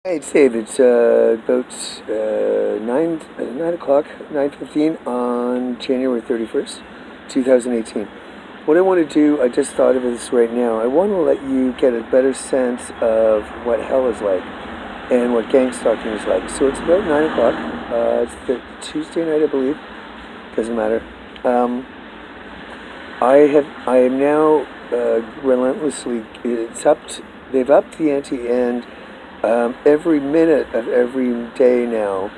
Hey, it's Dave. It's about 9 o'clock, 9:15 on January 31st, 2018. What I want to do, I just thought of this right now. I want to let you get a better sense of what hell is like and what gang stalking is like. So it's about 9 o'clock. It's the Tuesday night, I believe. Doesn't matter. Um, I am now relentlessly. They've upped the ante, and every minute of every day now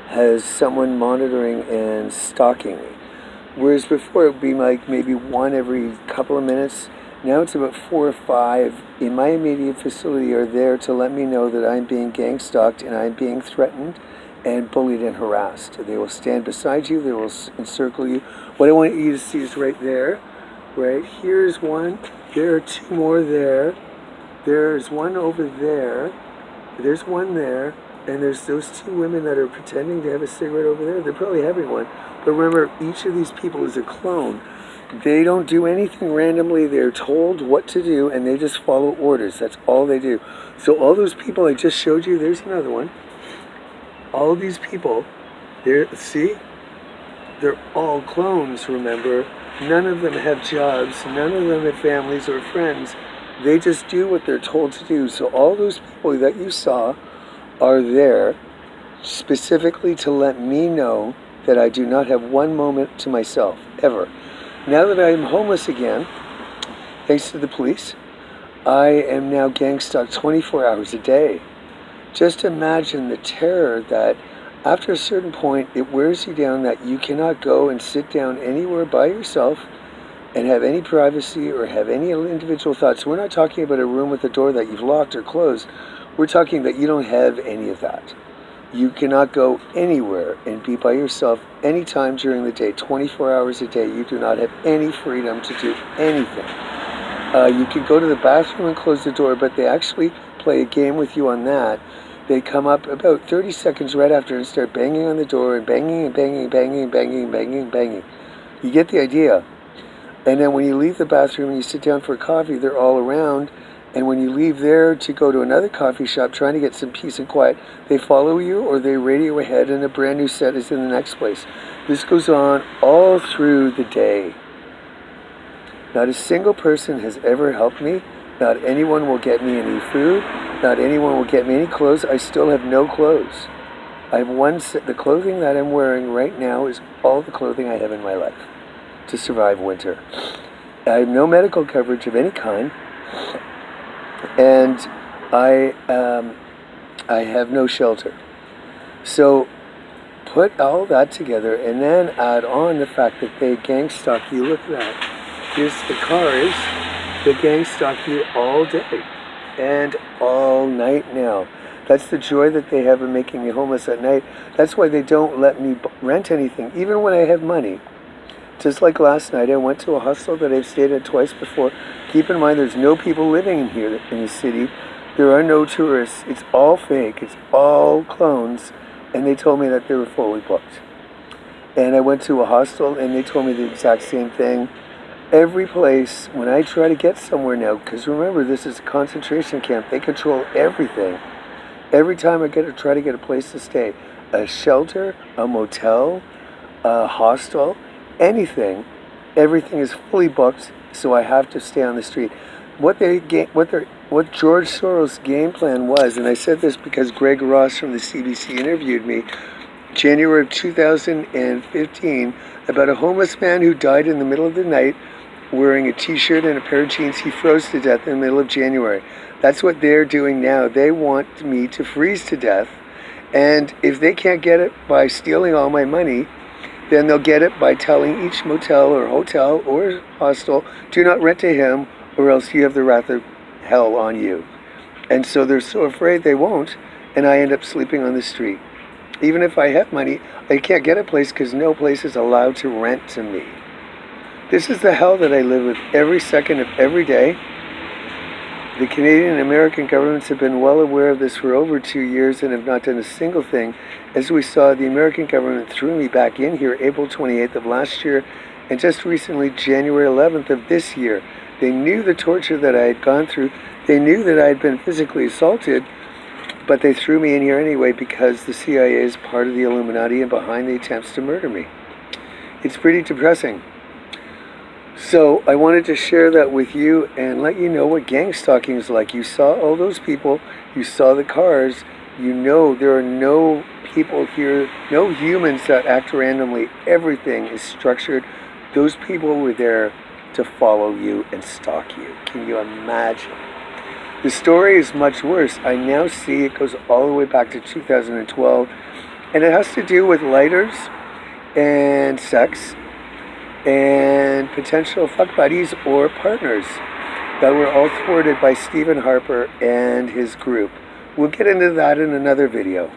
has someone monitoring and stalking me. Whereas before it would be like maybe one every couple of minutes. Now it's about four or five in my immediate facility are there to let me know that I'm being gang stalked and I'm being threatened and bullied and harassed. They will stand beside you. They will encircle you. What I want you to see is right there. Right here's one. There are two more there. There's one over there. There's one there, and there's those two women that are pretending to have a cigarette over there. They're probably having one. But remember, each of these people is a clone. They don't do anything randomly. They're told what to do, and they just follow orders. That's all they do. So all those people I just showed you, there's another one. All these people, see? They're all clones, remember? None of them have jobs. None of them have families or friends. They just do what they're told to do. So all those people that you saw are there specifically to let me know that I do not have one moment to myself, ever. Now that I am homeless again, thanks to the police, I am now gang stalked 24 hours a day. Just imagine the terror that after a certain point, it wears you down that you cannot go and sit down anywhere by yourself and have any privacy or have any individual thoughts. We're not talking about a room with a door that you've locked or closed. We're talking that you don't have any of that. You cannot go anywhere and be by yourself anytime during the day, 24 hours a day. You do not have any freedom to do anything. You can go to the bathroom and close the door, but they actually play a game with you on that. They come up about 30 seconds right after and start banging on the door and banging and banging and banging and banging and banging and banging. You get the idea. And then when you leave the bathroom and you sit down for a coffee, they're all around. And when you leave there to go to another coffee shop trying to get some peace and quiet, they follow you or they radio ahead and a brand new set is in the next place. This goes on all through the day. Not a single person has ever helped me. Not anyone will get me any food. Not anyone will get me any clothes. I still have no clothes. I have one set. The clothing that I'm wearing right now is all the clothing I have in my life to survive winter. I have no medical coverage of any kind, and I have no shelter. So put all that together and then add on the fact that they gang stalk you. Look at that. Here's the cars. They gang stalk you all day and all night now. That's the joy that they have in making me homeless at night. That's why they don't let me rent anything, even when I have money. Just like last night, I went to a hostel that I've stayed at twice before. Keep in mind, there's no people living in here in the city. There are no tourists. It's all fake. It's all clones. And they told me that they were fully booked. And I went to a hostel, and they told me the exact same thing. Every place, when I try to get somewhere now, because remember, this is a concentration camp. They control everything. Every time I try to get a place to stay, a shelter, a motel, a hostel, anything, everything is fully booked, so I have to stay on the street. What George Soros' game plan was, and I said this because Greg Ross from the CBC interviewed me January of 2015 about a homeless man who died in the middle of the night wearing a t-shirt and a pair of jeans. He froze to death in the middle of January. That's what they're doing now. They want me to freeze to death, and if they can't get it by stealing all my money, then they'll get it by telling each motel or hotel or hostel, do not rent to him or else you have the wrath of hell on you. And so they're so afraid they won't, and I end up sleeping on the street. Even if I have money, I can't get a place because no place is allowed to rent to me. This is the hell that I live with every second of every day. The Canadian and American governments have been well aware of this for over 2 years and have not done a single thing. As we saw, the American government threw me back in here April 28th of last year, and just recently, January 11th of this year. They knew the torture that I had gone through. They knew that I had been physically assaulted, But they threw me in here anyway because the CIA is part of the Illuminati and behind the attempts to murder me. It's pretty depressing. So I wanted to share that with you and let you know what gang stalking is like. You saw all those people, you saw the cars, you know there are no people here, no humans that act randomly. Everything is structured. Those people were there to follow you and stalk you. Can you imagine? The story is much worse. I now see it goes all the way back to 2012, and it has to do with lighters and sex and potential fuck buddies or partners that were all thwarted by Stephen Harper and his group. We'll get into that in another video.